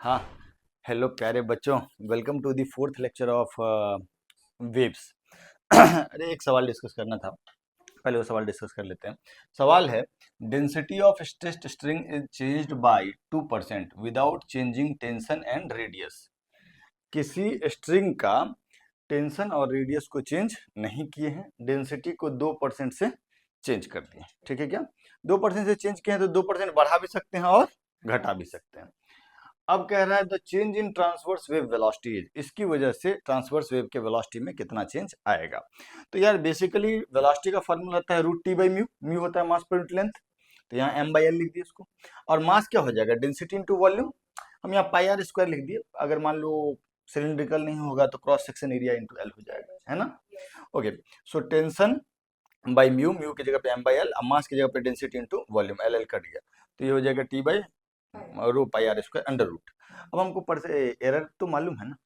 हाँ, हेलो प्यारे बच्चों। Welcome to the fourth lecture of waves. अरे एक सवाल डिस्कस करना था, पहले वो सवाल डिस्कस कर लेते हैं। सवाल है, density of stressed string is changed by 2% without changing tension and radius. किसी स्ट्रिंग का टेंशन और रेडियस को चेंज नहीं किए हैं, डेंसिटी को 2% से चेंज कर दिए। ठीक है क्या? 2% से चेंज किए हैं तो 2% बढ़ा भी सकते हैं और घटा भी सकते हैं। अब कह रहा है the change in transverse wave velocity, इसकी वजह से ट्रांसवर्स वेव के वेलोसिटी में कितना चेंज आएगा। तो यार बेसिकली वेलोसिटी का फॉर्मूला होता है root T by mu. Mu होता है मास पर यूनिट लेंथ, तो यहाँ एम बाई एल लिख दिए इसको। और मास क्या हो जाएगा? Density into volume. हम यहाँ पाई आर स्क्वायर लिख दिए। अगर मान लो सिलिंड्रिकल नहीं होगा तो cross section area into L हो जाएगा, है ना। Okay, so tension by mu, mu की जगह पे एम बाई एल, मास की जगह पे density into volume, L L cut गया, तो ये हो जाएगा T by rho pi R square under root. अब हमको पर से एरर तो मालूम है ना,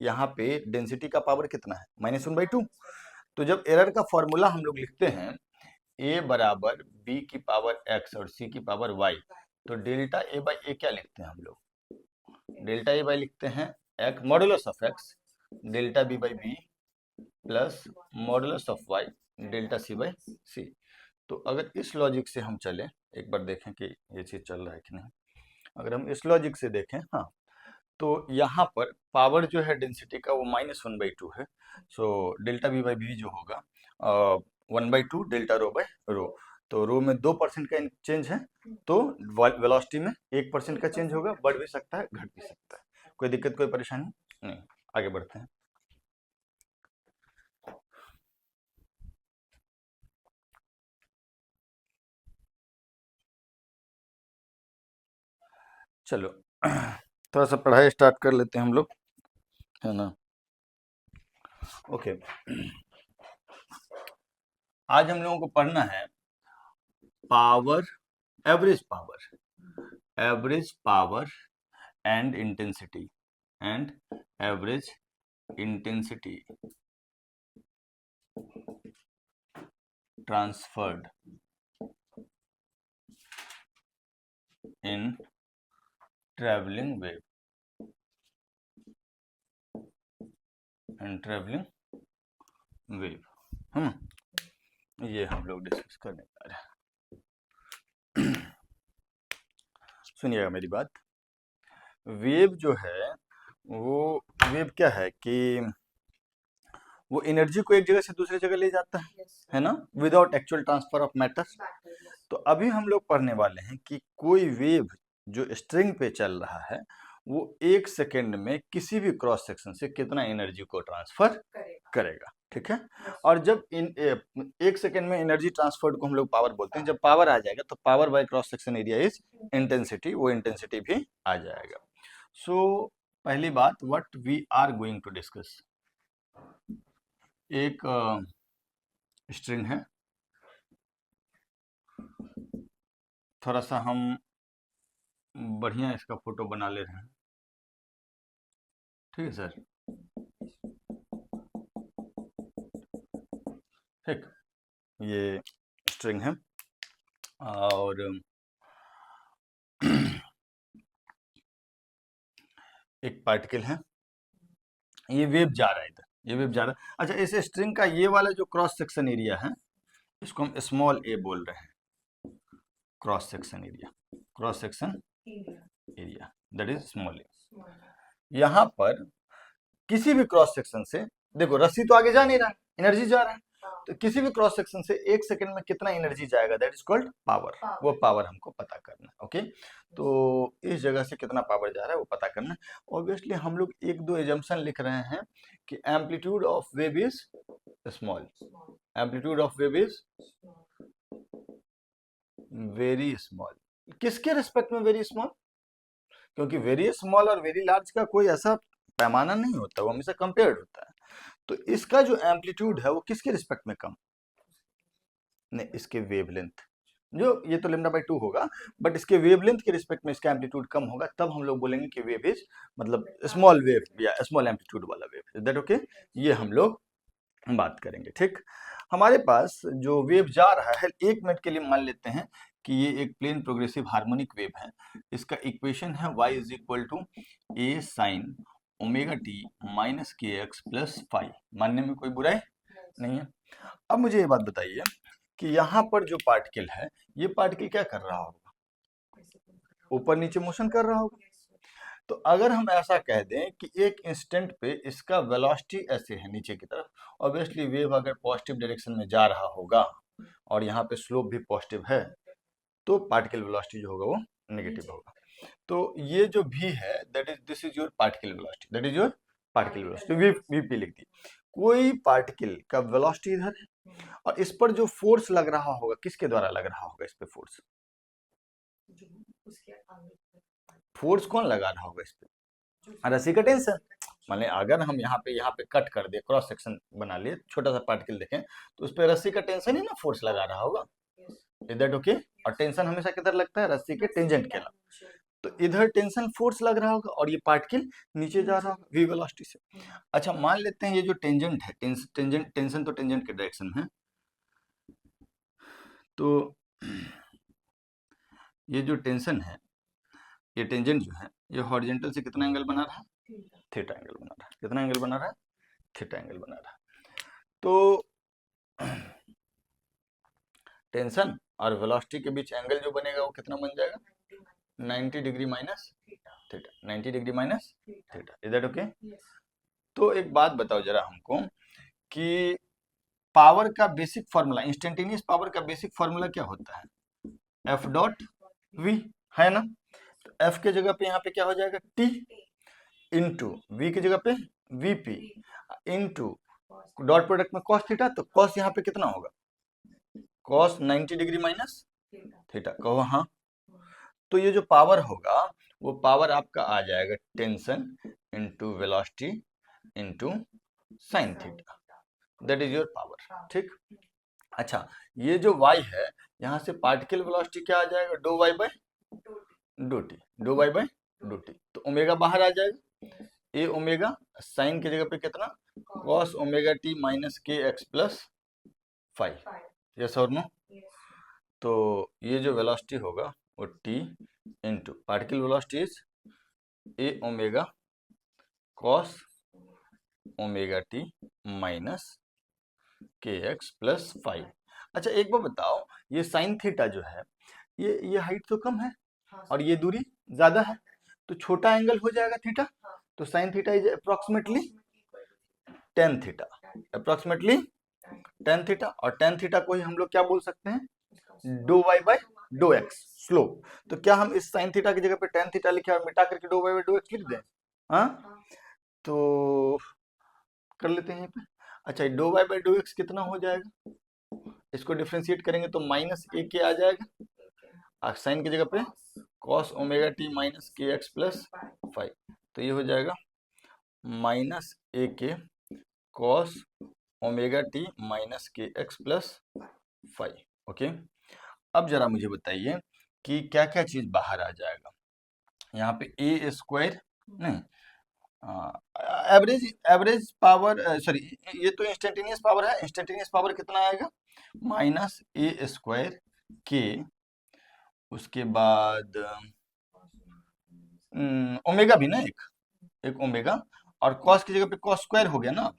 यहाँ पे डेंसिटी का पावर कितना है? -1/2। तो जब एरर का फॉर्मूला हम लोग लिखते हैं ए बराबर बी की पावर एक्स और सी की पावर वाई, तो डेल्टा ए बाई ए क्या लिखते हैं हम लोग? डेल्टा ए बाई लिखते हैं x modulus of x delta B by b plus modulus of y delta c by c. तो अगर इस लॉजिक से हम चले, एक बार देखें कि ये चीज चल रहा है कि नहीं। अगर हम इस लॉजिक से देखें, हाँ, तो यहाँ पर पावर जो है डेंसिटी का वो -1/2 है। So delta B by B जो होगा 1/2 डेल्टा रो बाई रो। तो रो में 2% का चेंज है, तो वेलोसिटी में 1% का चेंज होगा, बढ़ भी सकता है घट भी सकता है। कोई दिक्कत कोई परेशानी नहीं। आगे बढ़ते हैं। चलो थोड़ा सा पढ़ाई स्टार्ट कर लेते हैं हम लोग, है ना। ओके, आज हम लोगों को पढ़ना है power, average power and intensity average intensity transferred in traveling wave ये हम लोग डिस्कस करने जा रहे हैं। सुनिएगा मेरी बात। वेव जो है वो वेव क्या है कि वो एनर्जी को एक जगह से दूसरी जगह ले जाता है ना, without actual transfer of matter. तो अभी हम लोग पढ़ने वाले हैं कि कोई वेव जो स्ट्रिंग पे चल रहा है वो 1 सेकेंड में किसी भी क्रॉस सेक्शन से कितना एनर्जी को ट्रांसफर करेगा। ठीक है, और जब 1 सेकेंड में एनर्जी ट्रांसफर को हम लोग पावर बोलते हैं। जब पावर आ जाएगा तो power by cross section area is intensity, वो इंटेंसिटी भी आ जाएगा। सो पहली बात, what we are going to discuss, एक स्ट्रिंग है। थोड़ा सा हम बढ़िया इसका फोटो बना ले रहे हैं, ठीक है सर। ठीक, ये स्ट्रिंग है और एक पार्टिकल है, ये वेव जा रहा है इधर, ये वेव जा रहा है। अच्छा, इस स्ट्रिंग का ये वाला जो क्रॉस सेक्शन एरिया है इसको हम स्मॉल ए बोल रहे हैं। Cross section area that is small a. यहाँ पर किसी भी क्रॉस सेक्शन से, देखो रस्सी तो आगे जा नहीं रहा, एनर्जी जा रहा है, तो किसी भी क्रॉस सेक्शन से 1 सेकेंड में कितना एनर्जी जाएगा, दैट इज कॉल्ड पावर। वो पावर हमको पता करना है। ओके, तो इस जगह से कितना पावर जा रहा है वो पता करना है। ऑब्वियसली हम लोग एक दो एजम्पशन लिख रहे हैं कि amplitude of wave is small, amplitude of wave is very small. किसके रिस्पेक्ट में वेरी स्मॉल? क्योंकि वेरी स्मॉल और वेरी लार्ज का कोई ऐसा पैमाना नहीं होता, वो हमेशा कंपेयर्ड होता है। तो इसका जो एम्पलीट्यूड है वो किसके रिस्पेक्ट में कम? नहीं, इसके वेवलेंथ, जो ये तो λ/2 होगा, बट इसके वेवलेंथ के रिस्पेक्ट में इसका एम्पलीट्यूड कम होगा, तब हम लोग बोलेंगे कि वेव इज मतलब स्मॉल वेव या स्मॉल एम्पलीट्यूड वाला वेव। Is that okay? ये हम लोग बात करेंगे। ठीक, हमारे पास जो वेव जा रहा है 1 मिनट के लिए मान लेते हैं कि ये एक प्लेन प्रोग्रेसिव हार्मोनिक वेव है, इसका इक्वेशन है y is equal to A sine omega T minus के एक्स प्लस फाइव। मानने में कोई बुराई नहीं है। अब मुझे ये बात बताइए कि यहाँ पर जो पार्टिकल है, ये पार्टिकल क्या कर रहा होगा? ऊपर नीचे मोशन कर रहा होगा। तो अगर हम ऐसा कह दें कि एक इंस्टेंट पे इसका वेलोसिटी ऐसे है नीचे की तरफ, ऑब्वियसली वेव अगर पॉजिटिव डायरेक्शन में जा रहा होगा और यहाँ पे स्लोप भी पॉजिटिव है, तो पार्टिकल वेलोसिटी जो होगा वो नेगेटिव होगा। तो ये जो v है, that is this is your particle velocity, that is your particle velocity, VP लिख दी। कोई पार्टिकल का वेलोसिटी इधर है और इस पर जो फोर्स लग रहा होगा, किसके द्वारा लग रहा होगा इस पे फोर्स? फोर्स कौन लगा रहा होगा इस पे? रस्सी का टेंशन। माने अगर हम यहाँ पे कट कर दे, क्रॉस सेक्शन बना लिए, छोटा सा पार्टिकल देखें, तो उस पे रस्सी का टेंशन ही ना फोर्स लगा रहा होगा। Is that okay? और टेंशन हमेशा किधर लगता है? रस्सी के टेंजेंट के अलावा। तो इधर टेंशन फोर्स लग रहा होगा और ये पार्टिकल नीचे जा रहा होगा v वेलोसिटी से। अच्छा, मान लेते हैं ये जो टेंजेंट है, टेंशन तो टेंजेंट के डायरेक्शन में है, तो ये जो टेंशन है, ये टेंजेंट जो है, ये हॉरिजॉन्टल से कितना एंगल बना रहा है? थीटा एंगल बना रहा है। कितना एंगल बना रहा है? थीटा एंगल बना रहा है। तो टेंशन और वेलोसिटी के बीच एंगल जो बनेगा वो कितना बन जाएगा? 90 degree minus theta. 90 degree minus theta. Is that okay? तो एक बात बताओ जरा हमको कि पावर का बेसिक फॉर्मूला, इंस्टेंटेनियस पावर का बेसिक फॉर्मूला क्या होता है? एफ डॉट वी, है ना? तो एफ के जगह पे यहाँ पे क्या हो जाएगा? टी इंटू वी की जगह पे वीपी इंटू डॉट प्रोडक्ट में कॉस थीटा। तो कॉस यहाँ पे कितना होगा? Cos 90 degree minus theta. कहो हाँ। तो ये जो पावर होगा, वो पावर आपका आ जाएगा tension into velocity into sine theta. That is your power. ठीक। अच्छा, ये जो y है, यहाँ से पार्टिकल वेलोसिटी क्या आ जाएगा? डो y बाय डो टी। डो y बाय डो टी। तो ओमेगा बाहर आ जाएगा, ए ओमेगा साइन की जगह पे कितना? कॉस ओमेगा टी माइनस के एक्स प्लस फाइव। यस और नो? तो ये जो वेलोसिटी होगा वो t into particle velocity is a omega cos omega T minus के एक्स प्लस फाइव। अच्छा, एक बार बताओ, ये साइन थीटा जो है, ये हाइट तो कम है और ये दूरी ज्यादा है, तो छोटा एंगल हो जाएगा थीटा। तो sine theta is approximately tan theta. Approximately tan theta. और टेन थीटा को ही हम लोग क्या बोल सकते हैं? डो वाई बाय डो एक्स, स्लोप। तो क्या हम इस साइन थीटा की जगह पे टेन थीटा लिखे और मिटा करके डो वाई बाय डो एक्स लिख दें? हाँ, तो कर लेते हैं यहाँ पे। अच्छा, डो वाई बाय डो एक्स कितना हो जाएगा? इसको डिफ्रेंशिएट करेंगे तो माइनस ए के आ जाएगा, और साइन की जगह पे कॉस ओमेगा टी माइनस के एक्स प्लस फाइव। तो ये हो जाएगा माइनस ए के कॉस ओमेगा टी माइनस के एक्स प्लस फाइव। ओके। अब जरा मुझे बताइए कि क्या क्या चीज बाहर आ जाएगा। यहाँ पे ए स्क्वायर नहीं, एवरेज एवरेज पावर, सॉरी, ये तो इंस्टेंटेनियस पावर है। इंस्टेंटेनियस पावर कितना आएगा? माइनस ए स्क्वायर के, उसके बाद ओमेगा भी ना, एक ओमेगा, और कॉस की जगह पे कॉस स्क्वायर हो गया ना,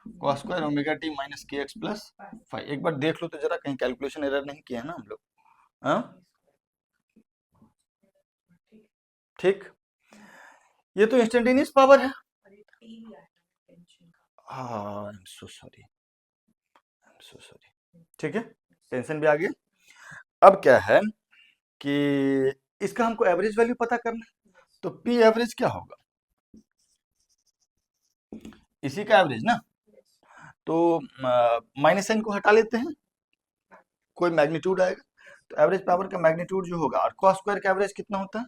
cos square omega T minus के एक्स प्लस फाइव। एक बार देख लो तो जरा, कहीं कैलकुलेशन एरर नहीं किया है ना हम लोग? हाँ, ठीक। ये तो इंस्टेंटेनियस पावर है। I am so sorry, I am so sorry. ठीक है, टेंशन भी आ गई। अब क्या है कि इसका हमको एवरेज वैल्यू पता करना है, तो पी एवरेज क्या होगा? इसी का एवरेज ना। तो माइनस साइन को हटा लेते हैं, कोई मैग्नीट्यूड आएगा, तो एवरेज पावर का मैग्नीट्यूड जो होगा, और कॉस स्क्वायर का एवरेज कितना होता है?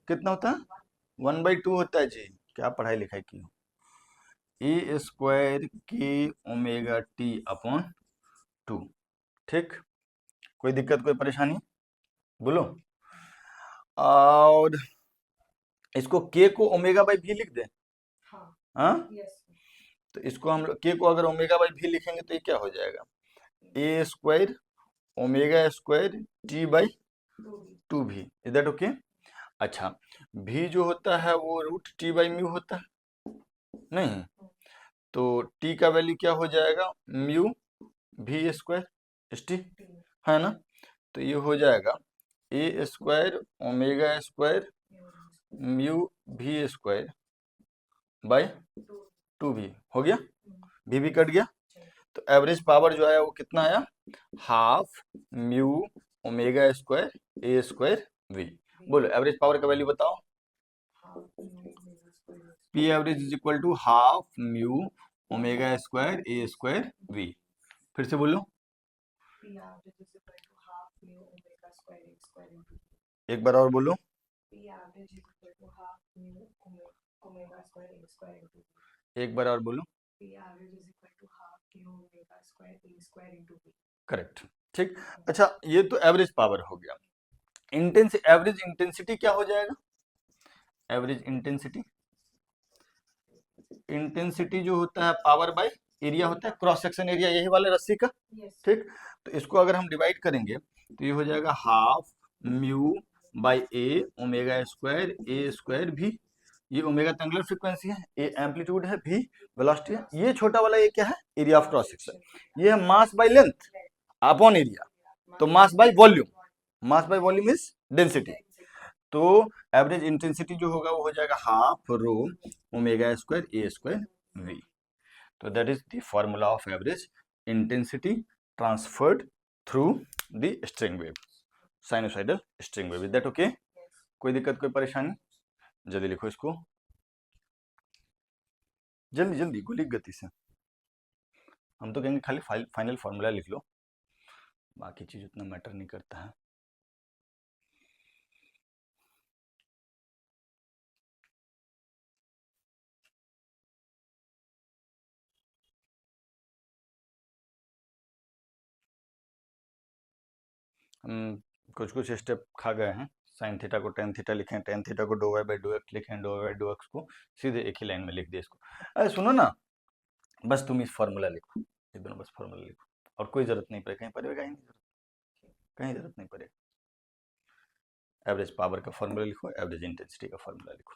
कितना होता है? 1/2 होता है जी। क्या पढ़ाई लिखाई की हो? ए स्क्वायर के ओमेगा टी अपॉन 2। ठीक, कोई दिक्कत कोई परेशानी बोलो? और इसको के को ओमेगा बाई भी लिख दें? हाँ, तो इसको हम लोग के को अगर ओमेगा बाई भी लिखेंगे तो ये क्या हो जाएगा? A square omega square t by two भी, इज दैट ओके? अच्छा, भी जो होता है वो रूट टी बाई म्यू होता है, नहीं? तो टी का वैल्यू क्या हो जाएगा? म्यू भी स्क्वायर एस टी, है ना? तो ये हो जाएगा a square omega square mu भी स्क्वायर बाय टू भी, हो गया? भी कट गया। तो एवरेज पावर जो आया वो कितना आया? हाफ म्यू ओमेगा स्क्वायर ए स्क्वायर वी। बोलो एवरेज पावर का वैल्यू बताओ। P average is equal to half mu omega square A square V. फिर से बोलो, एक बार और बोलो। एक बार और बोलो। करेक्ट, ठीक। अच्छा, ये तो एवरेज पावर हो गया। एवरेज इंटेंसिटी क्या हो जाएगा? एवरेज इंटेंसिटी, इंटेंसिटी जो होता है पावर बाय एरिया होता है, क्रॉस सेक्शन एरिया यही वाले रस्सी का, ठीक। तो इसको अगर हम डिवाइड करेंगे तो ये हो जाएगा half mu by A omega square A square भी। ये ओमेगा तो एंगुलर फ्रीक्वेंसी है, ए एम्पलीट्यूड है, भी वेलोसिटी है। ये छोटा वाला ये क्या है? Area of cross section. ये है mass by length upon area, तो mass by volume, mass by volume is density. तो एवरेज इंटेंसिटी जो होगा वो हो जाएगा हाफ रो ओमेगा स्क्वायर ए स्क्वायर वी। तो that is the formula of average intensity transferred through the string wave, sinusoidal string wave. Is that okay? कोई दिक्कत, कोई परेशानी? जल्दी लिखो इसको, जल्दी जल्दी गोली गति से। हम तो कहेंगे खाली फाइनल फॉर्मूला लिख लो, बाकी चीज उतना मैटर नहीं करता है। हम कुछ कुछ स्टेप खा गए हैं। साइन थीटा को टेन थीटा लिखें, टेन थीटा को d y by d x लिखें, d y by d x को सीधे एक ही लाइन में लिख दिया इसको। अरे सुनो ना, बस तुम इस फॉर्मूला लिखो, ये दोनों बस फॉर्मूला लिखो, और कोई जरूरत नहीं पड़े, कहीं पड़ेगा, कहीं जरूरत नहीं पड़ेगा। एवरेज पावर का फॉर्मूला लिखो, एवरेज इंटेंसिटी का फॉर्मूला लिखो।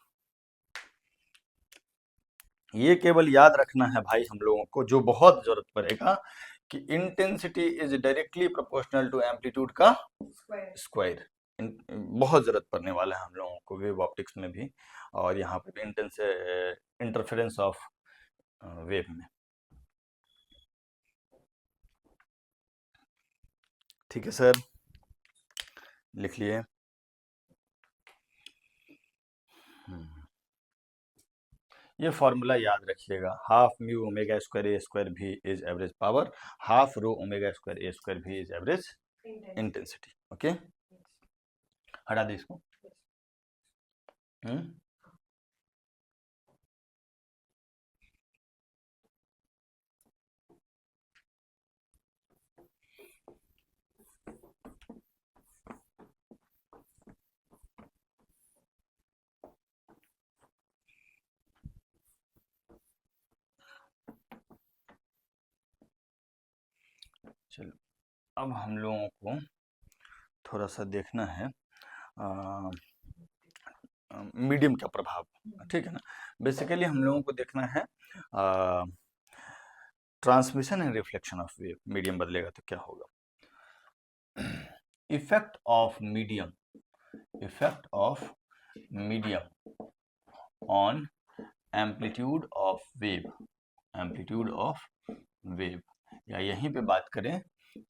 ये केवल याद रखना है भाई हम लोगों को, जो बहुत जरूरत पड़ेगा, कि intensity is directly proportional to amplitude का स्क्वायर। बहुत जरूरत पड़ने वाला है हम लोगों को वेव ऑप्टिक्स में भी, और यहाँ पे भी इंटरफेरेंस ऑफ वेव में। ठीक है सर, लिख लिए। ये फॉर्मूला याद रखिएगा, हाफ म्यू ओमेगा स्क्वायर ए स्क्वायर भी is average power, half rho omega square A square भी इज एवरेज इंटेंसिटी। ओके, हटा दी इसको। हम्म, चलो अब हम लोगों को थोड़ा सा देखना है मीडियम का प्रभाव, ठीक है ना। बेसिकली हम लोगों को देखना है transmission and reflection of wave. Medium बदलेगा तो क्या होगा? Effect of medium, effect of medium on amplitude of wave, amplitude of wave, या यहीं पे बात करें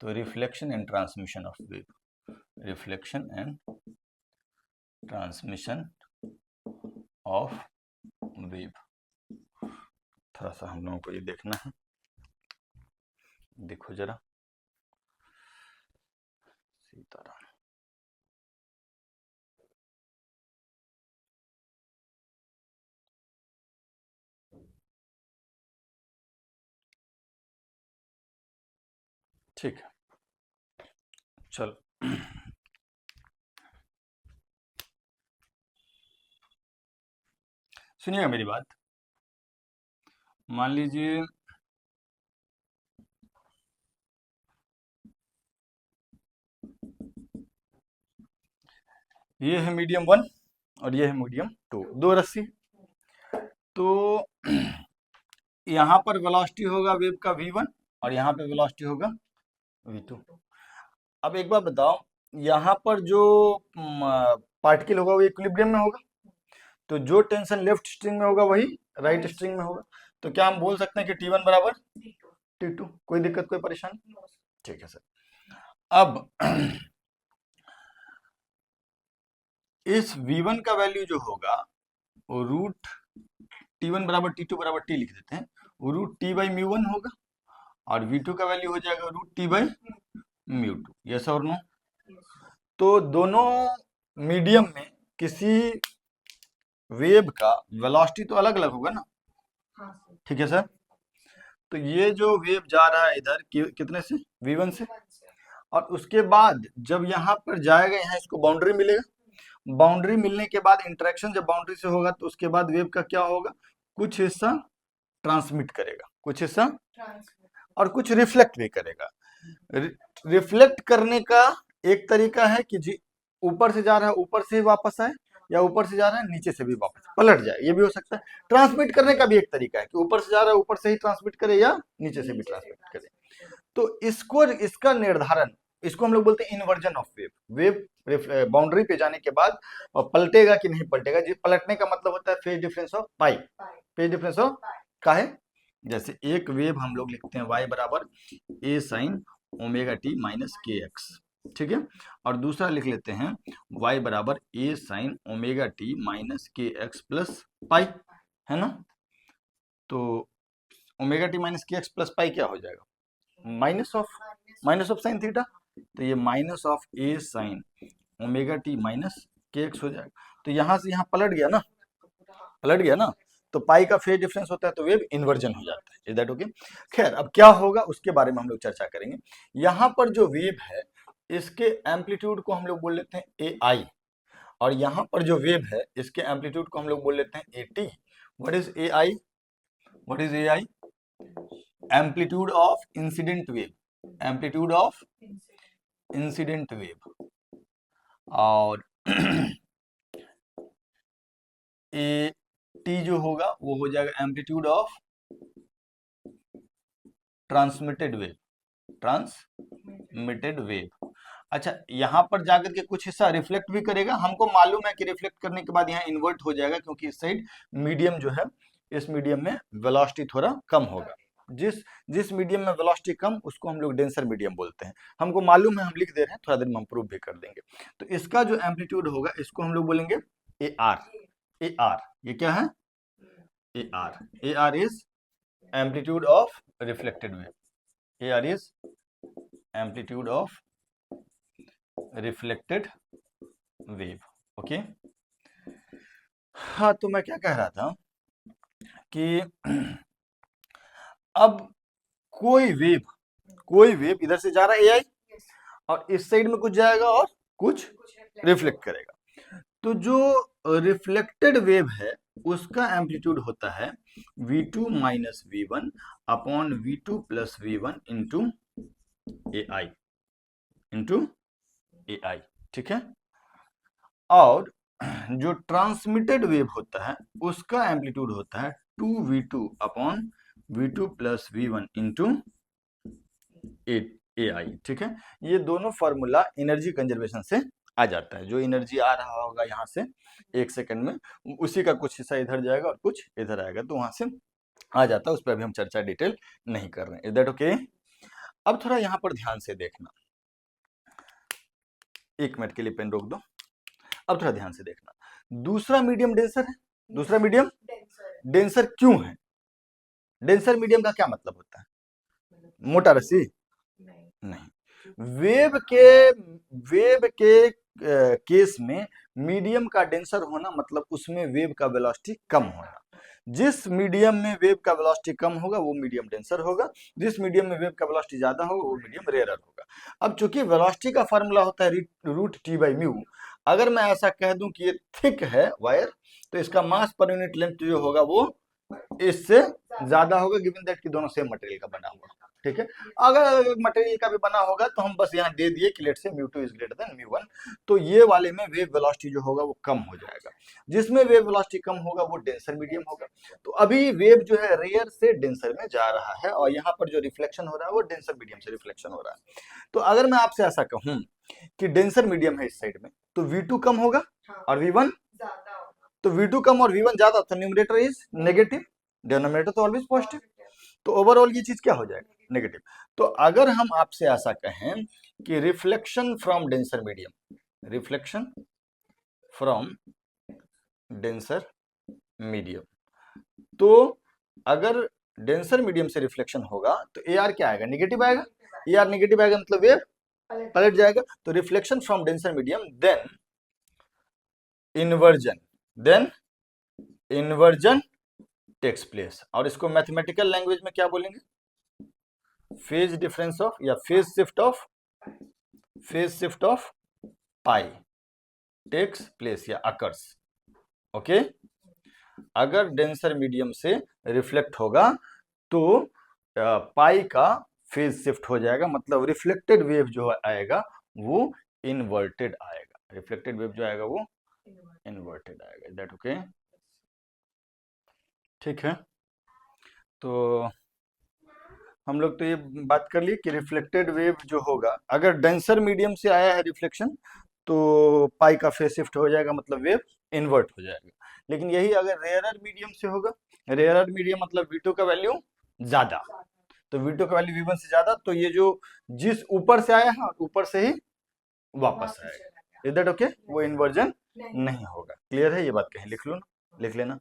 तो reflection and transmission of wave, reflection and transmission of wave. थोड़ा सा हम लोगों को ये देखना है, देखो जरा। सीताराम, ठीक है, चलो। सुनिएगा मेरी बात। मान लीजिए ये है मीडियम 1 और ये है मीडियम 2, दो रस्सी। तो यहाँ पर वेलोसिटी होगा वेव का v1 और यहाँ पे वेलोसिटी होगा v2। अब एक बार बताओ, यहाँ पर जो पार्टिकल होगा वो इक्विलिब्रियम में होगा, तो जो टेंशन लेफ्ट स्ट्रिंग में होगा वही राइट स्ट्रिंग में होगा। तो क्या हम बोल सकते हैं कि T1 बराबर T2? कोई दिक्कत, कोई परेशानी? ठीक है सर। अब इस v1 का वैल्यू जो होगा वो रूट T1 बराबर T2 बराबर T लिख देते हैं, वो रूट T बाई म्यू 1 होगा और v2 का वैल्यू हो जाएगा root T by mu 2। Yes और नो? तो दोनों मीडियम में किसी वेव का वेलोसिटी तो अलग अलग होगा ना? ठीक है सर। तो ये जो वेव जा रहा है इधर कितने से? v1 से। और उसके बाद जब यहाँ पर जाएगा, यहाँ इसको बाउंड्री मिलेगा, बाउंड्री मिलने के बाद इंटरेक्शन जब बाउंड्री से होगा तो उसके बाद वेव का क्या होगा? कुछ हिस्सा ट्रांसमिट करेगा, कुछ हिस्सा और कुछ रिफ्लेक्ट भी करेगा। रिफ्लेक्ट करने का एक तरीका है कि जी ऊपर से जा रहा है ऊपर से ही वापस आए, या ऊपर से जा रहा है नीचे से भी वापस पलट जाए, ये भी हो सकता है। ट्रांसमिट करने का भी एक तरीका है कि ऊपर से जा रहा है ऊपर से ही ट्रांसमिट करे या नीचे से भी ट्रांसमिट करे। तो इसको, इसका निर्धारण, इसको हम लोग बोलते हैं inversion of wave. Wave boundary पे जाने के बाद पलटेगा कि नहीं पलटेगा, जी पलटने का मतलब होता है phase difference of pi. Phase difference of का है, जैसे एक वेव हम लोग लिखते हैं y बराबर a sine omega T minus के एक्स, ठीक है। और दूसरा लिख लेते हैं y बराबर a sine omega T minus के एक्स प्लस पाई, है ना। तो ओमेगा टी माइनस के एक्स प्लस पाई क्या हो जाएगा? Minus of sine theta. तो ये minus of a sine omega T minus के एक्स हो जाएगा। तो यहां से यहां पलट गया ना, पलट गया ना, तो पाई का फेज डिफरेंस होता है तो वेव इन्वर्जन हो जाता है। Is that okay? खैर, अब क्या होगा उसके बारे में हम लोग चर्चा करेंगे। यहाँ पर जो वेव है इसके एम्पलीट्यूड को हम लोग बोल लेते हैं ए आई, और यहाँ पर जो वेव है इसके एम्पलीट्यूड को हम लोग बोल लेते हैं A T. What is a I? What is a I? Amplitude of incident wave, amplitude of incident wave. और ए टी जो होगा वो हो जाएगा amplitude of transmitted wave, transmitted wave. अच्छा, यहाँ पर जाकर के कुछ हिस्सा रिफ्लेक्ट भी करेगा, हमको मालूम है कि रिफ्लेक्ट करने के बाद यहाँ इन्वर्ट हो जाएगा, क्योंकि इस साइड मीडियम जो है, इस मीडियम में वेलोसिटी थोड़ा कम होगा। जिस मीडियम में वेलोसिटी कम उसको हम लोग डेंसर मीडियम बोलते हैं। हमको मालूम है, हम लिख दे रहे हैं, थोड़ा देर में हम प्रूव भी कर देंगे। तो इसका जो एम्पलीट्यूड होगा इसको हम लोग बोलेंगे ए आर। ए आर ये क्या है? A R. A R is amplitude of reflected wave. A R is amplitude of reflected wave. Okay. हाँ, तो मैं क्या कह रहा था कि अब कोई वेव इधर से जा रहा है ए आई, और इस साइड में कुछ जाएगा और कुछ रिफ्लेक्ट करेगा। तो जो रिफ्लेक्टेड वेव है उसका एम्पलीट्यूड होता है v2 minus v1 upon v2 plus v1 into a i, ठीक है। और जो ट्रांसमिटेड वेव होता है उसका एम्पलीट्यूड होता है 2v2 upon v2 plus v1 into a i, ठीक है। ये दोनों फॉर्मूला एनर्जी कंजर्वेशन से आ जाता है। जो एनर्जी आ रहा होगा यहाँ से 1 सेकंड में, उसी का कुछ हिस्सा इधर जाएगा और कुछ इधर आएगा, तो वहां से आ जाता है। उस पर अभी हम चर्चा डिटेल नहीं कर रहे हैं। Is that okay? अब थोड़ा यहाँ पर ध्यान से देखना, 1 मिनट के लिए पेन रोक दो। अब थोड़ा ध्यान से देखना, दूसरा मीडियम डेंसर है। दूसरा मीडियम डेंसर क्यों है? डेंसर मीडियम का क्या मतलब होता है? मोटा रस्सी? नहीं। वेव के केस में मीडियम का डेंसर होना मतलब उसमें वेव का वेलोसिटी कम होना। जिस मीडियम में वेव का वेलोसिटी कम होगा वो मीडियम डेंसर होगा, जिस मीडियम में वेव का वेलोसिटी ज्यादा होगा वो मीडियम रेयरर होगा। अब चूंकि वेलोसिटी का फॉर्मूला होता है रूट टी बाई म्यू, अगर मैं ऐसा कह दूं कि ये थिक है वायर, तो इसका मास पर यूनिट लेंथ जो होगा वो इससे ज्यादा होगा, गिवन दैट कि दोनों सेम मटेरियल का बना हुआ। ठीक है। अगर मटेरियल का भी बना होगा तो हम बस यहाँ दे दिए कि लेट से μ2 इज ग्रेटर देन μ1, तो ये वाले में वेव वेलोसिटी जो होगा वो कम हो जाएगा। जिसमें वेव वेलोसिटी कम होगा वो डेंसर मीडियम होगा। तो अभी वेव जो है रेयर से डेंसर में जा रहा है, और यहाँ पर जो रिफ्लेक्शन हो रहा है वो डेंसर मीडियम से रिफ्लेक्शन हो रहा है। तो अगर मैं आपसे ऐसा कहूं कि डेंसर मीडियम है इस साइड में, तो V2 कम होगा और V1 ज्यादा होगा। तो V2 कम और V1 ज्यादा, तो न्यूमरेटर इज नेगेटिव, डिनोमिनेटर तो ऑलवेज पॉजिटिव। तो ओवरऑल ये चीज क्या हो जाएगा, नेगेटिव। तो अगर हम आपसे ऐसा कहें कि reflection from denser medium, reflection from denser medium, तो अगर डेंसर मीडियम से रिफ्लेक्शन होगा तो AR क्या आएगा, नेगेटिव आएगा। AR नेगेटिव आएगा मतलब वेव पलट जाएगा। तो reflection from denser medium, then inversion takes place. और इसको मैथमेटिकल लैंग्वेज में क्या बोलेंगे, फेज डिफरेंस ऑफ या phase shift of pi takes place या अकर्स। ओके, अगर डेंसर मीडियम से रिफ्लेक्ट होगा तो पाई का फेज शिफ्ट हो जाएगा, मतलब रिफ्लेक्टेड वेव जो आएगा वो इन्वर्टेड आएगा। रिफ्लेक्टेड वेव जो आएगा वो इन्वर्टेड आएगा। Is that okay? ठीक है, तो हम लोग तो ये बात कर लिए कि रिफ्लेक्टेड वेव जो होगा, अगर डेंसर मीडियम से आया है रिफ्लेक्शन तो पाई का फेज शिफ्ट हो जाएगा, मतलब वेव इन्वर्ट हो जाएगा। लेकिन यही अगर रेयरर मीडियम से होगा, रेयरर मीडियम मतलब V2 का वैल्यू ज्यादा, तो V2 का वैल्यू V1 से ज्यादा, तो ये जो जिस ऊपर से आया है ऊपर से ही वापस आएगा। Is that okay? वो इन्वर्जन नहीं होगा। क्लियर है ये बात? कहीं लिख लो ना, लिख लेना।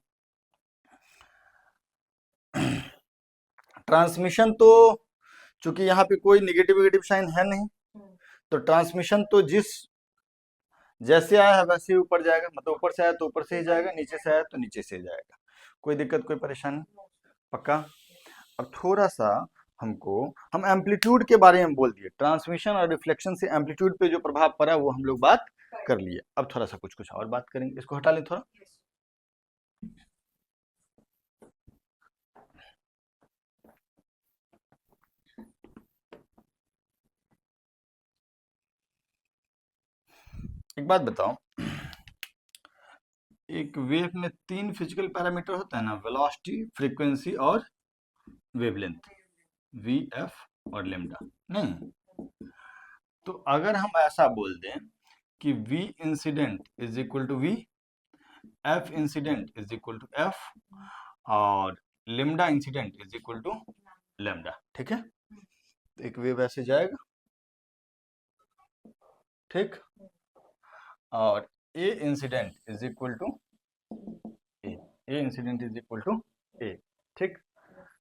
ट्रांसमिशन तो चूंकि यहाँ पे कोई नेगेटिव साइन है नहीं, तो ट्रांसमिशन तो जैसे आया है वैसे ही ऊपर जाएगा, मतलब ऊपर से आया तो ऊपर से ही जाएगा, नीचे से आया तो नीचे से ही जाएगा। कोई दिक्कत, कोई परेशानी? पक्का? अब थोड़ा सा हम एम्पलीट्यूड के बारे में बोल दिए, ट्रांसमिशन और रिफ्लेक्शन से एम्पलीट्यूड पे जो प्रभाव पड़ा वो हम लोग बात कर लिए। अब थोड़ा सा कुछ और बात करेंगे। इसको हटा लें थोड़ा। एक बात बताओ, एक वेव में 3 फिजिकल पैरामीटर होता है ना, वेलोसिटी, फ्रीक्वेंसी और वेवलेंथ, VF और लेम्डा, नहीं? तो अगर हम ऐसा बोल दें कि V incident is equal to V, F incident is equal to F, और lambda incident is equal to lambda, ठीक है? तो एक वेव ऐसे जाएगा, ठीक, और A incident is equal to A incident is equal to A, ठीक।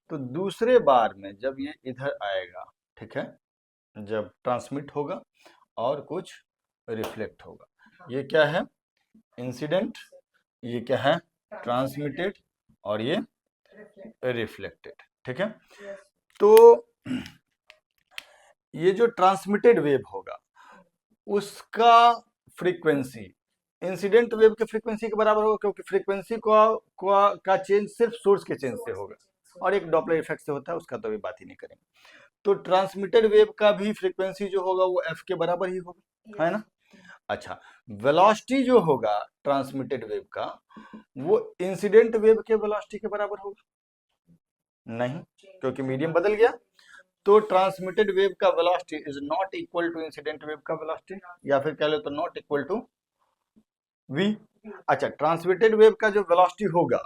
तो दूसरे बार में जब ये इधर आएगा, ठीक है, जब ट्रांसमिट होगा और कुछ रिफ्लेक्ट होगा, ये क्या है, इंसिडेंट, ये क्या है, ट्रांसमिटेड, और ये रिफ्लेक्टेड, ठीक है। तो ये जो ट्रांसमिटेड वेव होगा उसका फ्रीक्वेंसी इंसिडेंट वेव के फ्रीक्वेंसी के बराबर होगा, क्योंकि फ्रीक्वेंसी का चेंज सिर्फ सोर्स के चेंज से होगा, और एक डॉपलर इफेक्ट से होता है, उसका तो अभी बात ही नहीं करेंगे। तो ट्रांसमिटेड वेव का भी फ्रीक्वेंसी जो होगा वो F के बराबर ही होगा, है ना? अच्छा, वेलोसिटी जो होगा ट्रांसमिटेड वेव का वो इंसिडेंट वेव के वेलोसिटी के बराबर होगा? नहीं, क्योंकि मीडियम बदल गया। तो ट्रांसमिटेड वेव का velocity is not equal to incident wave का वेलोसिटी, या फिर कह लो तो नॉट इक्वल टू V। अच्छा, ट्रांसमिटेड वेव का जो वेलोसिटी होगा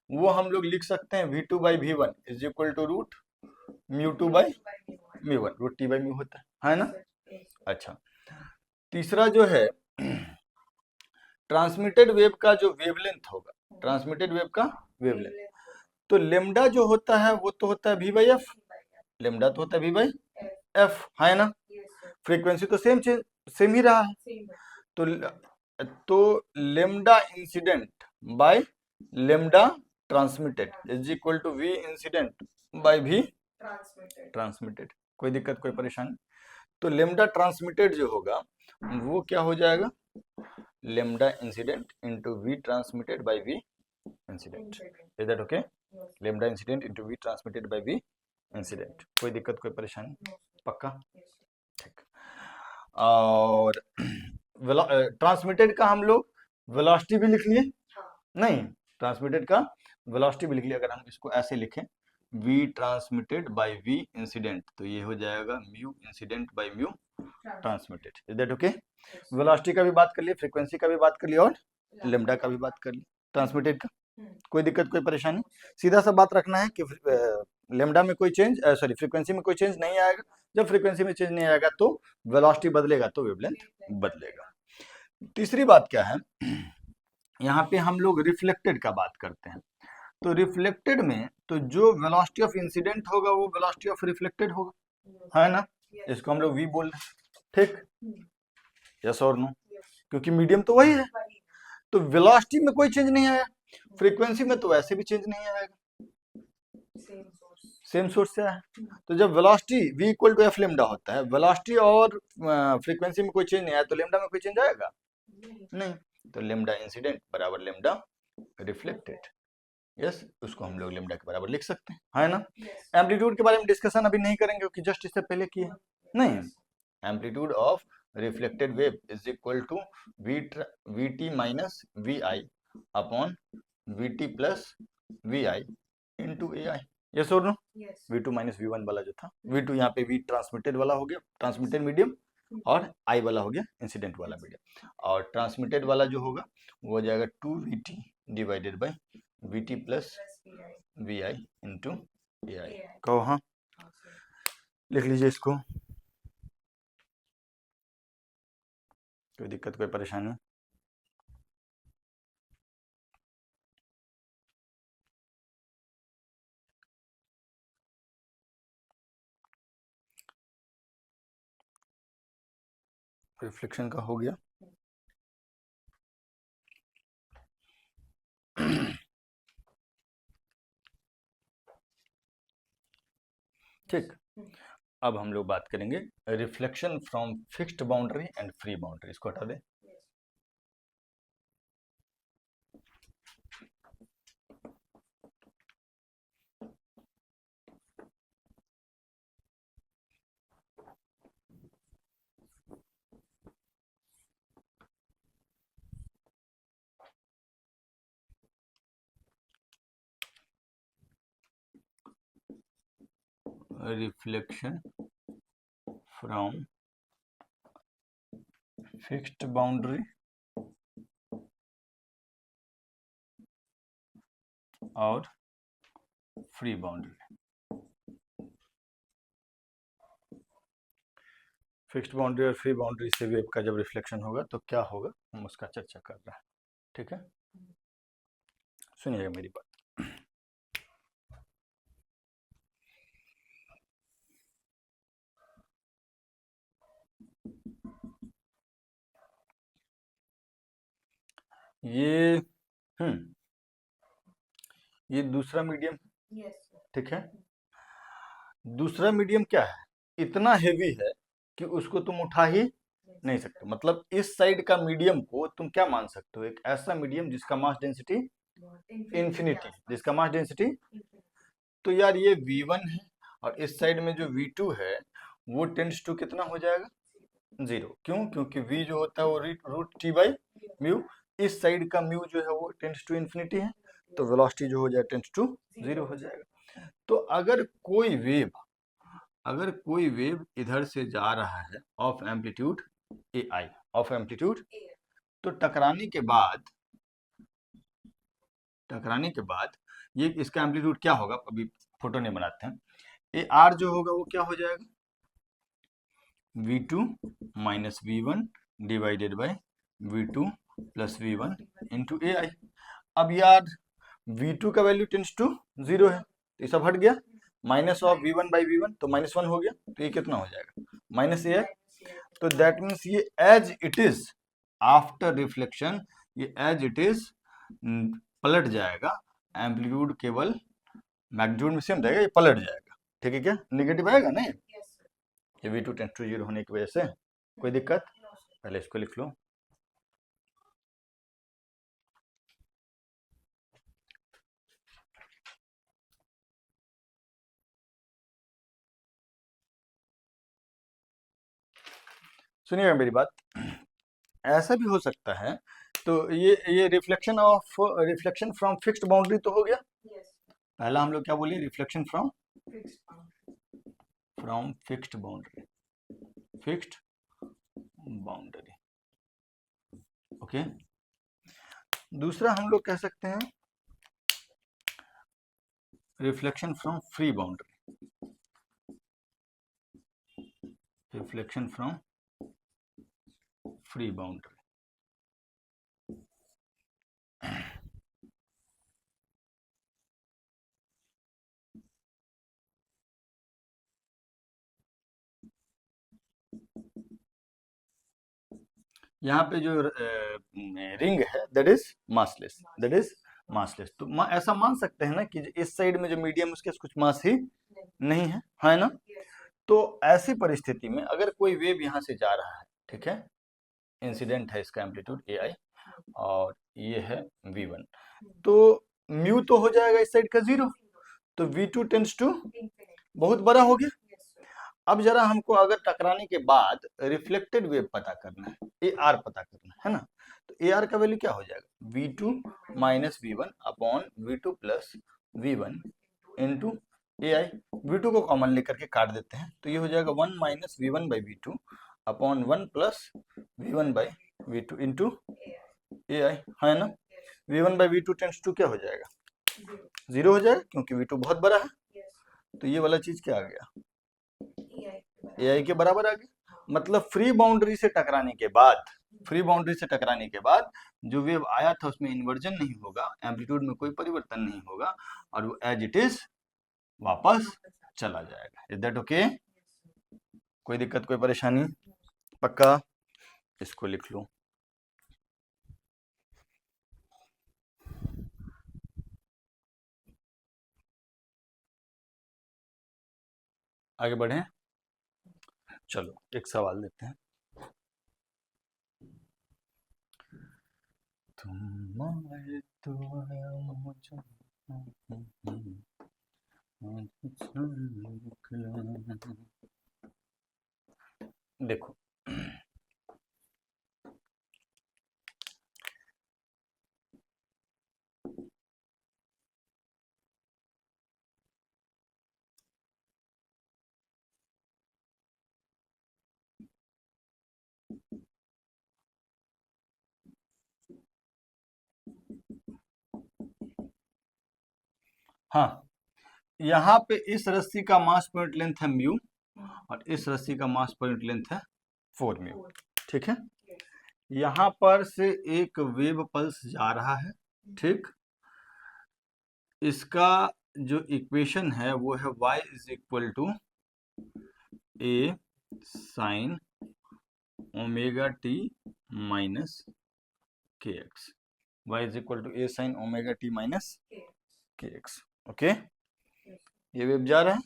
वो हम लोग लिख सकते हैं V2 by V1 is equal to root μ2 by μ1, root T by mu होता है ना? अच्छा, तीसरा जो है ट्रांसमिटेड वेव का जो वेवलेंथ होगा, ट्रांसमिटेड वेव का वेवलेंथ, तो लेमडा जो होता है वो तो होता है V बाई एफ, लेमडा तो होता है V बाई एफ, है ना? फ्रीक्वेंसी तो सेम ही रहा है। तो lambda incident by lambda transmitted is equal to V incident by V transmitted. कोई दिक्कत, कोई परेशानी? तो लेमडा ट्रांसमिटेड जो होगा वो क्या हो जाएगा, lambda incident into V transmitted by V incident. Is that okay? Lambda incident into V transmitted by V incident. कोई दिक्कत कोई परेशानी? पक्का? ठीक। और ट्रांसमिटेड का हम लोग वेलोसिटी भी लिख लिए? नहीं, ट्रांसमिटेड का वेलोसिटी भी लिख लिया। अगर हम इसको ऐसे लिखें v transmitted by v incident, तो ये हो जाएगा mu incident by mu transmitted. Is that okay? Velocity का भी बात कर लिए, फ्रीक्वेंसी का भी बात कर लिया, और लेमडा का भी बात कर लिया ट्रांसमिटेड का। कोई दिक्कत कोई परेशानी? सीधा सा बात रखना है कि लेमडा में कोई चेंज, सॉरी फ्रीक्वेंसी में कोई चेंज नहीं आएगा। जब फ्रीक्वेंसी में चेंज नहीं आएगा तो वेलोसिटी बदलेगा, तो वेवलेंथ बदलेगा। तीसरी बात क्या है, यहाँ पे हम लोग रिफ्लेक्टेड का बात करते हैं। तो रिफ्लेक्टेड में तो जो वेलोसिटी ऑफ इंसिडेंट होगा वो वेलोसिटी ऑफ रिफ्लेक्टेड होगा, है ना? इसको हम लोग v बोल रहे हैं, ठीक? यस और नो? क्योंकि मीडियम तो वही है, तो वेलोसिटी में कोई चेंज नहीं आया, फ्रीक्वेंसी में तो वैसे भी चेंज नहीं आएगा, सेम सोर्स से है। तो जब velocity v equal to F lambda होता है, वेलोसिटी और फ्रीक्वेंसी में कोई चेंज नहीं आया, तो लेमडा में कोई चेंज आएगा नहीं। तो लेमडा इंसिडेंट बराबर लेमडा रिफ्लेक्टेड। यस, उसको हम लोग लेमडा के बराबर लिख सकते हैं, है ना? एम्पलीट्यूड के बारे में डिस्कशन अभी नहीं करेंगे क्योंकि जस्ट इससे पहले किए नहीं। Amplitude of reflected wave is equal to v t minus v i upon v t plus v i into a i. Yes और नो? V two minus v one वाला जो था, वी टू यहाँ पे वी ट्रांसमिटेड वाला हो गया, ट्रांसमिटेड मीडियम, और आई वाला हो गया इंसिडेंट वाला मीडियम। और ट्रांसमिटेड वाला जो होगा वो हो जाएगा 2vt divided by vt plus vi into ai। कहो हाँ, लिख लीजिए इसको। कोई दिक्कत कोई परेशानी? रिफ्लेक्शन का हो गया। ठीक, अब हम लोग बात करेंगे reflection from fixed boundary and free boundary. इसको हटा दें। रिफ्लेक्शन फ्रॉम फिक्स्ड बाउंड्री और फ्री बाउंड्री। फिक्स्ड बाउंड्री और फ्री बाउंड्री से वेव का जब रिफ्लेक्शन होगा तो क्या होगा, हम उसका चर्चा कर रहे हैं। ठीक है, सुनिएगा मेरी बात। ये ये दूसरा मीडियम, ठीक है? दूसरा मीडियम क्या है, इतना हेवी है कि उसको तुम उठा ही नहीं सकते। मतलब इस साइड का मीडियम को तुम क्या मान सकते हो, एक ऐसा मीडियम जिसका मास डेंसिटी इंफिनिटी, जिसका मास डेंसिटी। तो यार ये v1 है और इस साइड में जो v2 है वो टेंड्स टू कितना हो जाएगा, 0। क्यों? क्योंकि v जो होता है वो रूट टी बाई म्यू, इस साइड का म्यू जो है वो टेंड्स टू इंफिनिटी है, तो वेलोसिटी जो हो जाए टेंड्स टू 0 हो जाएगा। तो अगर कोई वेव इधर से जा रहा है of amplitude A I, of amplitude, तो टकराने के बाद ये इसका एम्पलीट्यूड क्या होगा, अभी फोटो नहीं बनाते हैं। ए आर जो होगा वो क्या हो जाएगा, v2 minus v1 divided by v2 plus v1 into a i. अब यार v2 का वैल्यू टेंस टू 0 है, तो ये सब हट गया, minus of v1 by v1, तो -1 हो गया, तो ये कितना हो जाएगा, माइनस ए। तो दैट मीन्स ये as it is after reflection, ये एज इट इज पलट जाएगा, एम्पलीट्यूड केवल मैग्नीट्यूड में सेम रहेगा, ये पलट जाएगा। ठीक है, क्या निगेटिव आएगा नहीं, ये v2 टेंस टू 0 होने की वजह से। कोई दिक्कत? पहले इसको लिख लो। सुनिएगा मेरी बात, ऐसा भी हो सकता है। तो ये रिफ्लेक्शन फ्रॉम फिक्स्ड बाउंड्री तो हो गया। पहला हम लोग क्या बोले, reflection from fixed boundary, fixed boundary, okay. दूसरा हम लोग कह सकते हैं reflection from free boundary, reflection from free boundary. यहाँ पे जो रिंग है दैट इज मासलेस, तो ऐसा मान सकते हैं ना कि इस साइड में जो मीडियम उसके कुछ मास ही नहीं है ना। तो ऐसी परिस्थिति में अगर कोई वेव यहाँ से जा रहा है, ठीक है, इंसिडेंट है, इसका एम्पलीट्यूड AI और ये है V1, तो म्यू तो हो जाएगा इस साइड का 0, तो V2 टेंड्स टू बहुत बड़ा हो गया। अब जरा हमको अगर टकराने के बाद रिफ्लेक्टेड वेव पता करना है, AR पता करना है ना, तो AR का वैल्यू क्या हो जाएगा, V2 minus V1 upon V2 plus V1 into AI। V2 को कॉमन लेकर के काट देते हैं, तो ये हो जाएगा 1 minus V1 by V2 upon 1 plus V1 by V2 into AI, है ना। V1 by V2 tends to क्या हो जाएगा, 0 हो जाएगा, क्योंकि V2 बहुत बड़ा है, तो ये वाला चीज क्या आ गया, AI के बराबर आ गया। मतलब फ्री बाउंड्री से टकराने के बाद जो वेव आया था उसमें इन्वर्जन नहीं होगा, एम्पलीट्यूड में कोई परिवर्तन नहीं होगा, और वो एज इट इज वापस चला जाएगा। Is that okay? कोई दिक्कत, कोई परेशानी? पक्का? इसको लिख लो। आगे बढ़े, चलो एक सवाल देते हैं। तुम आए तो आया मुझे, देखो हाँ, यहाँ पे इस रस्सी का मास पॉइंट लेंथ है म्यू और इस रस्सी का मास पॉइंट लेंथ है 4 म्यू, ठीक है। यहाँ पर से एक वेव पल्स जा रहा है, ठीक। इसका जो इक्वेशन है वो है y is equal to a sine omega T minus के x, y is equal to a sine omega T minus के एक्स, ओके। ये वेव जा रहा है,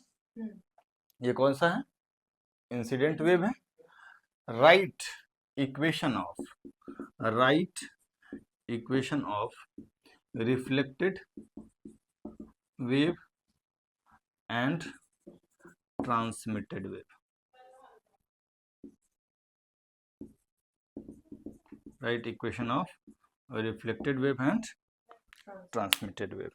ये कौन सा है, इंसिडेंट वेव है। Write equation of reflected wave and transmitted wave, write equation of reflected wave and transmitted wave.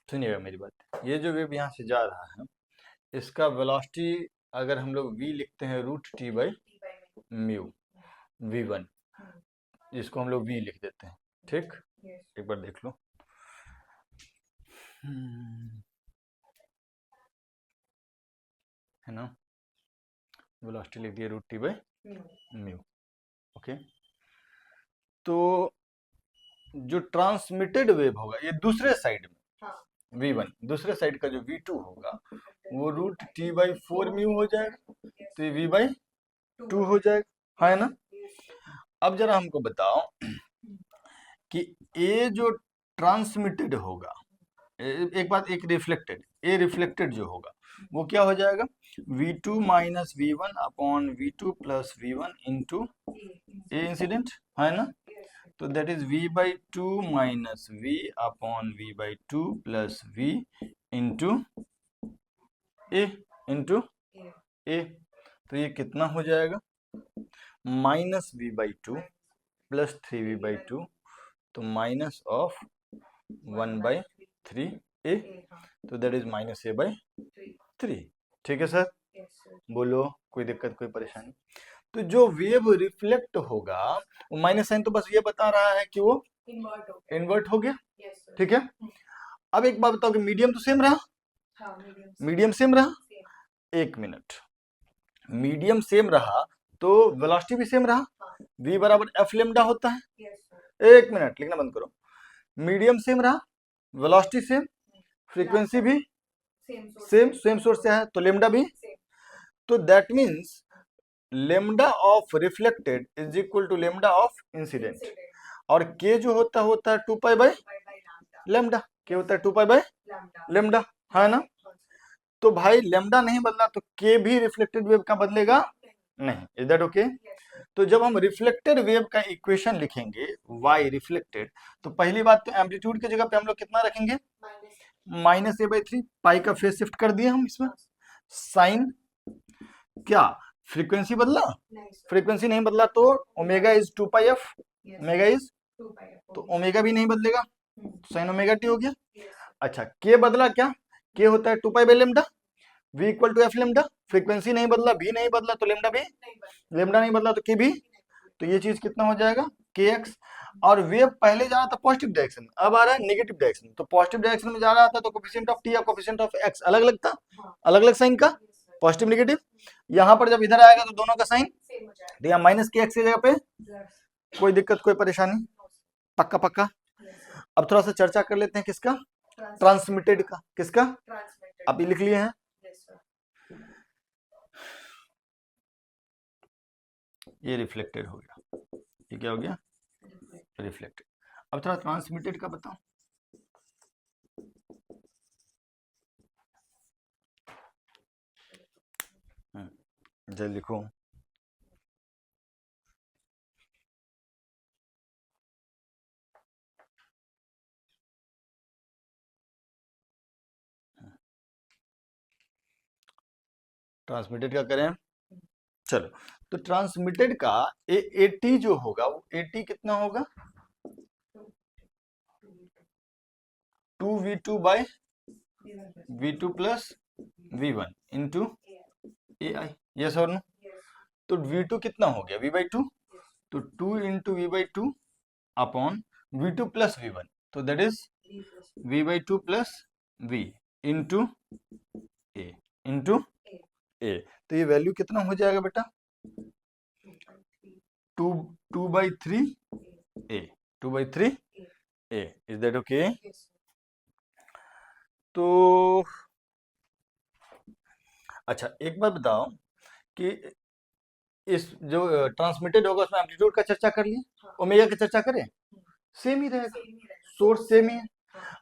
सुनिएगा मेरी बात, ये जो वेव यहाँ से जा रहा है इसका वेलोसिटी अगर हम लोग v लिखते हैं root T by mu V1, जिसको हम लोग v लिख देते हैं, ठीक। एक बार देख लो, है ना, वेलोसिटी लिख दिया root T by mu, okay. तो जो ट्रांसमिटेड वेव होगा ये दूसरे साइड में V1, दूसरे साइड का जो V2 होगा वो रूट टी बाई 4 म्यू हो जाएगा, तो ये V बाई 2 हो जाएगा, है ना। अब जरा हमको बताओ कि ये जो ट्रांसमिटेड होगा, एक बात, एक रिफ्लेक्टेड जो होगा वो क्या हो जाएगा, V2 minus V1 upon V2 plus V1 into a incident, है ना। तो that is v by two minus v upon v by two plus v into a. तो ये कितना हो जाएगा, minus v by two plus 3v by two, तो minus of 1 by 3a, तो that is minus a by 3। ठीक है sir, बोलो कोई दिक्कत कोई परेशानी? तो जो वेव रिफ्लेक्ट होगा, वो माइनस साइन तो बस ये बता रहा है कि वो इन्वर्ट हो गया। ठीक है, अब एक बात बताओ कि मीडियम तो सेम रहा? मीडियम सेम रहा। एक मिनट, मीडियम सेम रहा तो वेलोसिटी भी सेम रहा, v बराबर एफ लेमडा होता है। एक मिनट, लिखना बंद करो। मीडियम सेम रहा, वेलोसिटी सेम, फ्रीक्वेंसी भी सेम सोर्स से है, तो लेमडा भी। तो that means lambda of reflected is equal to lambda of incident, और के जो होता है 2 पाई बाई लेमडा, के होता है 2 पाई बाई लेमडा, है ना? तो भाई लेमडा नहीं बदला तो के भी रिफ्लेक्टेड वेव का बदलेगा नहीं। Is that okay? तो जब हम रिफ्लेक्टेड वेव का इक्वेशन लिखेंगे y रिफ्लेक्टेड, तो पहली बात तो एम्पलीट्यूड की जगह पे हम लोग कितना रखेंगे, माइनस a बाई 3, पाई का फेज शिफ्ट कर दिए हम इसमें। साइन, क्या फ्रीक्वेंसी बदला? फ्रीक्वेंसी नहीं बदला, तो omega is 2 pi F, omega is, तो ओमेगा भी नहीं बदलेगा, साइन ओमेगा टी हो गया। अच्छा, के बदला क्या? के होता है 2 pi by lambda, v equal to F lambda, frequency नहीं बदला, v नहीं बदला तो लेमडा भी, लेमडा नहीं बदला तो के भी, तो ये चीज कितना हो जाएगा, के एक्स। और वेव पहले जा रहा था पॉजिटिव डायरेक्शन में, अब आ रहा है नेगेटिव डायरेक्शन। तो पॉजिटिव डायरेक्शन में जा रहा था तो कोफिशिएंट ऑफ टी या कोफिशिएंट ऑफ एक्स अलग अलग था, अलग अलग साइन का, पॉजिटिव नेगेटिव। यहाँ पर जब इधर आएगा तो दोनों का साइन, तो यहाँ माइनस के एक्स की जगह पे, कोई दिक्कत कोई परेशानी? पक्का पक्का। अब थोड़ा सा चर्चा कर लेते हैं किसका, ट्रांसमिटेड का। किसका? आप ये लिख लिए हैं, ये रिफ्लेक्टेड हो गया, ये क्या हो गया, रिफ्लेक्टेड। अब थोड़ा ट्रांसमिटेड का बताओ। जल्दी लिखो। ट्रांसमिटेड का करें, चलो। तो ट्रांसमिटेड का एटी जो होगा, वो एटी कितना होगा, 2v2 by v2 plus v1 into a i, yes और नो? तो v2 कितना हो गया, v बाई टू, तो 2 into v by two upon v2 plus v1, तो that is v by two plus v into a. तो ये value कितना हो जाएगा बेटा, 2 by 3 a, 2 by 3 a. Is that okay? तो अच्छा, एक बात बताओ कि इस जो ट्रांसमिटेड होगा उसमें एम्पलीट्यूड का चर्चा कर लिए, ओमेगा की चर्चा करें, सेम ही रहेगा, सोर्स सेम ही है।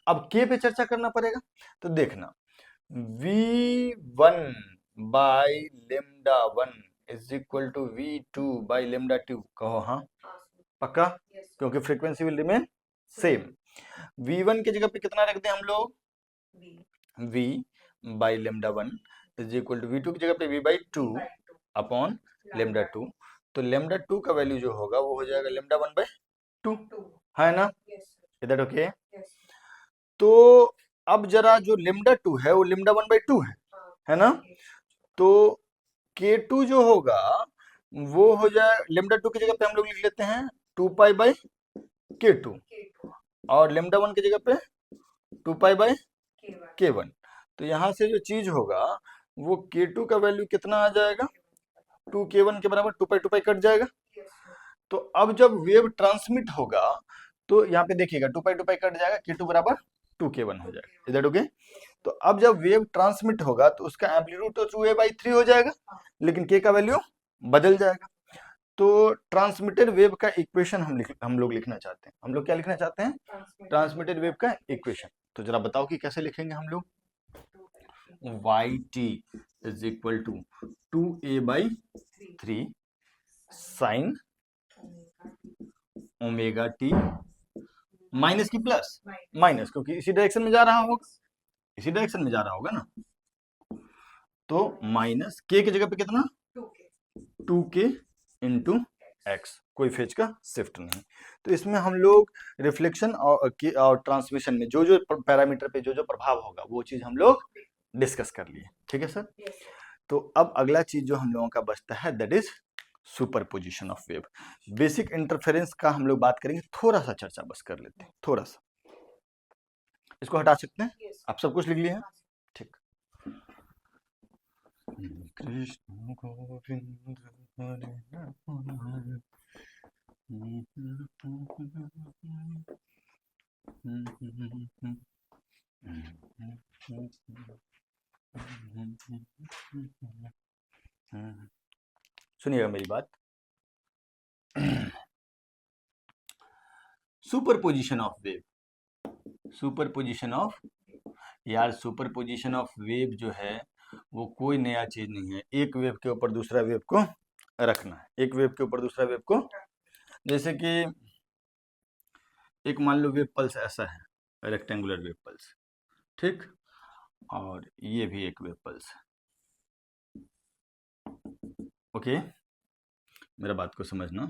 अब के पे चर्चा करना पड़ेगा, तो देखना v1 by lambda 1 is equal to v2 by lambda 2, कहो हाँ पक्का, क्योंकि frequency will remain same. v1 की जगह पे कितना रख दें हम लोग, v by lambda 1 is equal to v2 की जगह पे v बाई 2 अपॉन लेमडा 2, तो लेमडा 2 का वैल्यू जो होगा वो हो जाएगा लेमडा 1 बाई 2, है ना? Is that okay? तो अब जरा जो लेमडा 2 है वो लेमडा 1 बाई 2 है ना? तो k2 जो होगा वो हो जाए, लेमडा 2 की जगह पे हम लोग लिख लेते हैं 2 पाई बाई k2, और लेमडा 1 की जगह पे 2 पाई बाई k1। तो यहाँ से जो चीज होगा वो k2 का वैल्यू कितना आ जाएगा, 2k1 के बराबर, 2 पाई कट जाएगा। तो अब जब वेव ट्रांसमिट होगा तो यहाँ पे देखिएगा 2 पाई कट जाएगा, k2 बराबर 2k1 हो जाएगा। Is that okay? तो अब जब वेव ट्रांसमिट होगा तो उसका एम्पलीट्यूड तो 2a बाई 3 हो जाएगा, लेकिन k का वैल्यू बदल जाएगा। तो ट्रांसमिटेड वेव का इक्वेशन हम लोग लिखना चाहते हैं। हम लोग क्या लिखना चाहते हैं, ट्रांसमिटेड वेव का इक्वेशन। तो जरा बताओ कि कैसे लिखेंगे हम लोग, yt is equal to 2a by 3 sine omega T minus की प्लस माइनस, क्योंकि इसी डायरेक्शन में जा रहा होगा, इसी डायरेक्शन में जा रहा होगा ना, तो माइनस के की जगह पे कितना 2k इंटू एक्स, कोई फेज का शिफ्ट नहीं। तो इसमें हम लोग रिफ्लेक्शन और ट्रांसमिशन में जो जो पैरामीटर पे जो जो प्रभाव होगा वो चीज हम लोग डिस्कस कर लिए, ठीक है सर। तो अब अगला चीज जो हम लोगों का बचता है that is superposition of wave. Basic interference का हम लोग बात करेंगे, थोड़ा सा चर्चा बस कर लेते हैं, थोड़ा सा। इसको हटा सकते हैं, आप सब कुछ लिख लिए हैं, ठीक। कृष्ण गोविंद हरे राम। सुनिएगा मेरी बात। Superposition of wave, superposition of, यार सुपरपोजिशन ऑफ वेव जो है वो कोई नया चीज नहीं है, एक वेव के ऊपर दूसरा वेव को रखना है, एक वेव के ऊपर दूसरा वेव को, जैसे कि एक मान लो वेव पल्स ऐसा है, रेक्टेंगुलर वेव पल्स, ठीक, और ये भी एक वेव पल्स है, ओके, मेरा बात को समझना।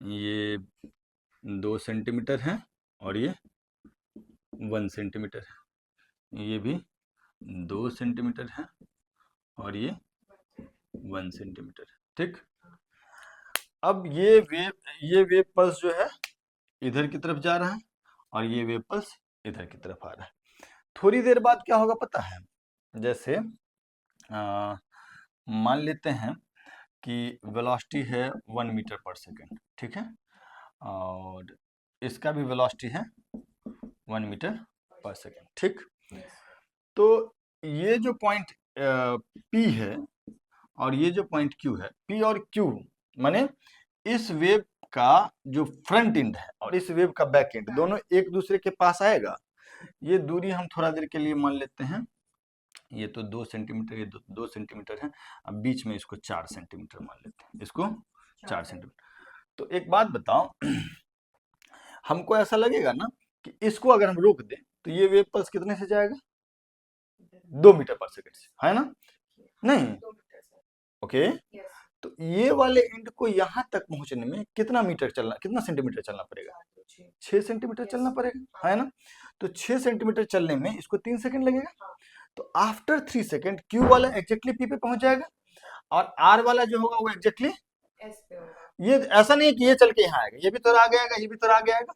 ये 2 सेंटीमीटर है और ये 1 सेंटीमीटर है, ये भी 2 सेंटीमीटर है और ये 1 सेंटीमीटर है, ठीक। अब ये वेव पल्स जो है इधर की तरफ जा रहा है और ये वेव पल्स इधर की तरफ आ रहा है। थोड़ी देर बाद क्या होगा पता है, जैसे मान लेते हैं कि वेलोसिटी है 1 मीटर पर सेकेंड, ठीक है, और इसका भी वेलोसिटी है 1 मीटर पर सेकेंड, ठीक। तो ये जो पॉइंट P है और ये जो पॉइंट Q है, P और Q माने इस वेव का जो फ्रंट एंड है और इस वेव का बैक एंड दोनों एक दूसरे के पास आएगा। ये दूरी हम थोड़ा देर के लिए मान लेते हैं, ये तो 2 सेंटीमीटर, ये 2 सेंटीमीटर है, अब बीच में इसको 4 सेंटीमीटर मान लेते हैं, इसको 4 सेंटीमीटर। तो एक बात बताओ, हमको ऐसा लगेगा ना कि इसको अगर हम रोक दें तो ये वेव पल्स कितने से जाएगा, 2 मीटर पर सेकंड से, है ना, नहीं, ओके। तो ये वाले एंड को यहां तक पहुंचने में कितना मीटर चलना, कितना सेंटीमीटर चलना पड़ेगा, 6 सेंटीमीटर चलना पड़ेगा, है ना। तो 6 सेंटीमीटर चलने में इसको 3 सेकंड लगेगा। तो आफ्टर 3 सेकंड Q वाला एग्जैक्टली P पे पहुंच जाएगा और R वाला जो होगा वो एग्जैक्टली S पे होगा। ये ऐसा नहीं है कि ये चल के यहाँ आएगा, ये भी थोड़ा आगे आएगा, ये भी थोड़ा आगे आएगा,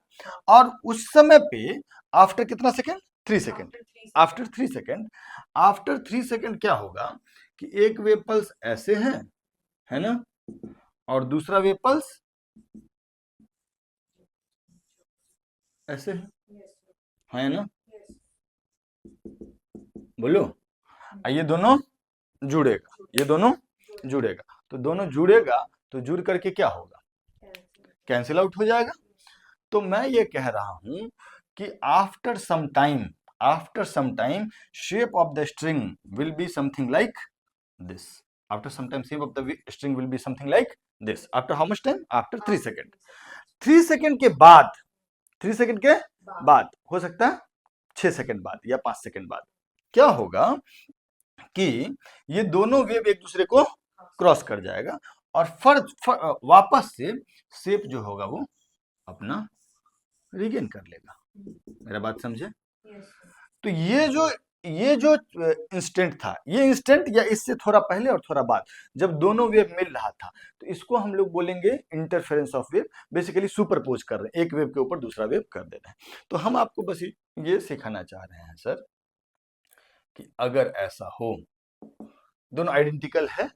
और उस समय पे आफ्टर कितना second, 3 second, after 3 second, after 3 second क्या होगा कि एक वेव पल्स ऐसे है ना, और दूसरा वेव पल्स ऐसे है ना, बोलो, ये दोनों जुड़ेगा, ये दोनों जुड़ेगा, तो दोनों जुड़ेगा तो जुड़ करके क्या होगा, कैंसिल आउट हो जाएगा। तो मैं ये कह रहा हूं कि after some time shape of the string will be something like this, after some time shape of the string will be something like this, after how much time, after 3 second. 3 second के बाद, 3 second के बाद हो सकता है 6 second बाद या 5 second बाद क्या होगा कि ये दोनों वेव एक दूसरे को क्रॉस कर जाएगा और वापस से शेप जो होगा वो अपना रिगेन कर लेगा, मेरा बात समझे। तो ये जो इंस्टेंट था, ये इंस्टेंट या इससे थोड़ा पहले और थोड़ा बाद जब दोनों वेव मिल रहा था, तो इसको हम लोग बोलेंगे interference of wave, basically superpose कर रहे हैं, एक वेव के ऊपर दूसरा वेव कर दे रहे हैं। तो हम आपको बस ये सिखाना चाह रहे हैं सर कि अगर ऐसा हो, दोनों आइडेंटिकल है,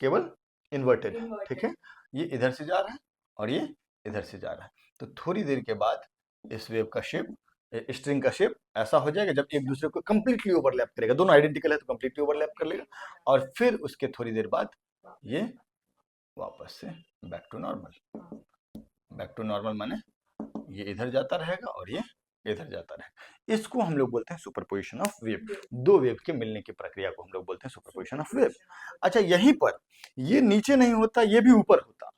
केवल इन्वर्टेड है, ठीक है, ये इधर से जा रहा है और ये इधर से जा रहा है, तो थोड़ी देर के बाद इस वेव का शेप, स्ट्रिंग का शेप ऐसा हो जाएगा जब एक दूसरे को कंप्लीटली ओवरलैप करेगा, दोनों आइडेंटिकल है तो कंप्लीटली ओवरलैप कर लेगा, और फिर उसके थोड़ी देर बाद ये वापस से back to normal, back to normal माने ये इधर जाता रहेगा और ये इधर जाता रहेगा। इसको हम लोग बोलते हैं सुपरपोजिशन ऑफ वेव, दो वेव के मिलने की प्रक्रिया को हम लोग बोलते हैं सुपरपोजिशन ऑफ वेव। अच्छा, यहीं पर ये नीचे नहीं होता, ये भी ऊपर होता,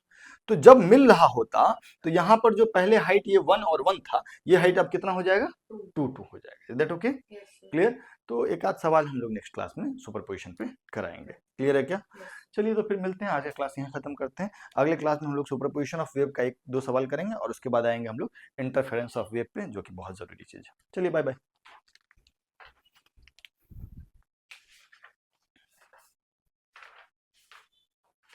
तो जब मिल रहा होता तो यहाँ पर जो पहले हाइट ये 1 और 1 था, ये हाइट अब कितना हो जाएगा, 2 2 हो जाएगा। Is that okay, clear? तो एक आध सवाल हम लोग नेक्स्ट क्लास में सुपरपोजिशन पे कराएंगे, क्लियर है क्या? चलिए तो फिर मिलते हैं, आज का क्लास यहाँ खत्म करते हैं। अगले क्लास में हम लोग सुपरपोजिशन ऑफ वेव का 1-2 सवाल करेंगे और उसके बाद आएंगे हम लोग इंटरफेरेंस ऑफ वेव पे, जो कि बहुत जरूरी चीज है। चलिए बाय बाय।